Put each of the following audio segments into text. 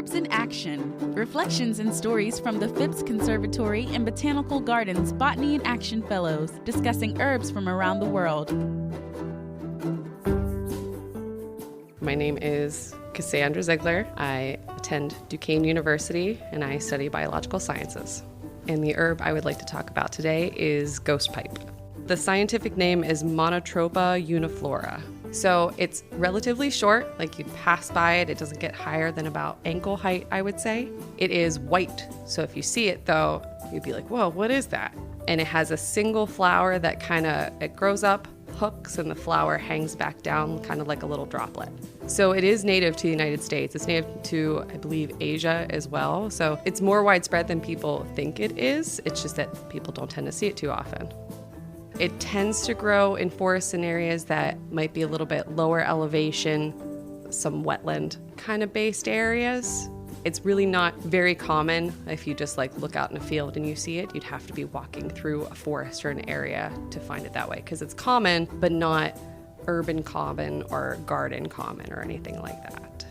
Herbs in Action. Reflections and stories from the Phipps Conservatory and Botanical Gardens Botany in Action Fellows, discussing herbs from around the world. My name is Cassandra Ziegler. I attend Duquesne University and I study biological sciences. And the herb I would like to talk about today is ghost pipe. The scientific name is Monotropa uniflora. So it's relatively short, like you'd pass by it. It doesn't get higher than about ankle height, I would say. It is white. So if you see it though, you'd be like, whoa, what is that? And it has a single flower that it grows up, hooks, and the flower hangs back down kind of like a little droplet. So it is native to the United States. It's native to, I believe, Asia as well. So it's more widespread than people think it is. It's just that people don't tend to see it too often. It tends to grow in forests and areas that might be a little bit lower elevation, some wetland kind of based areas. It's really not very common. If you just look out in a field and you see it, you'd have to be walking through a forest or an area to find it that way, because it's common, but not urban common or garden common or anything like that.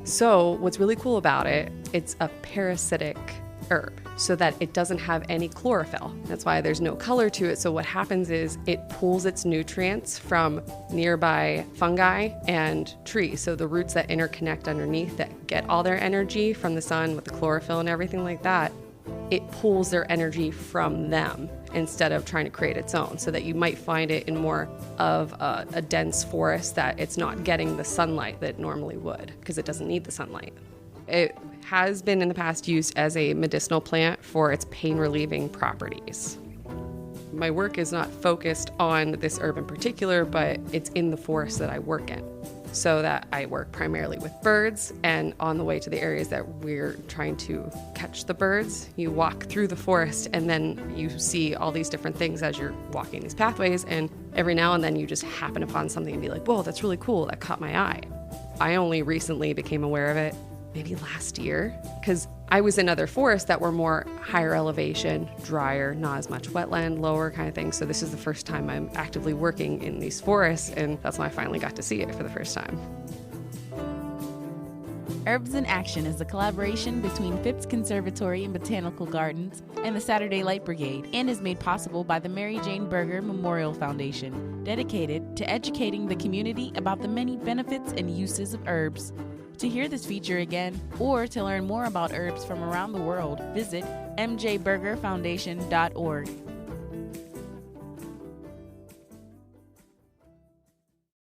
So what's really cool about it, it's a parasitic herb, so that it doesn't have any chlorophyll. That's why there's no color to it. So what happens is it pulls its nutrients from nearby fungi and trees. So the roots that interconnect underneath that get all their energy from the sun with the chlorophyll and everything like that, it pulls their energy from them instead of trying to create its own. So that you might find it in more of a dense forest that it's not getting the sunlight that it normally would, because it doesn't need the sunlight. It has been in the past used as a medicinal plant for its pain-relieving properties. My work is not focused on this herb in particular, but it's in the forest that I work in. So that I work primarily with birds, and on the way to the areas that we're trying to catch the birds, you walk through the forest and then you see all these different things as you're walking these pathways, and every now and then you just happen upon something and be like, whoa, that's really cool, that caught my eye. I only recently became aware of it maybe last year, because I was in other forests that were more higher elevation, drier, not as much wetland, lower kind of thing. So this is the first time I'm actively working in these forests, and that's when I finally got to see it for the first time. Herbs in Action is a collaboration between Phipps Conservatory and Botanical Gardens and the Saturday Light Brigade, and is made possible by the Mary Jane Berger Memorial Foundation, dedicated to educating the community about the many benefits and uses of herbs. To hear this feature again, or to learn more about herbs from around the world, visit mjbergerfoundation.org.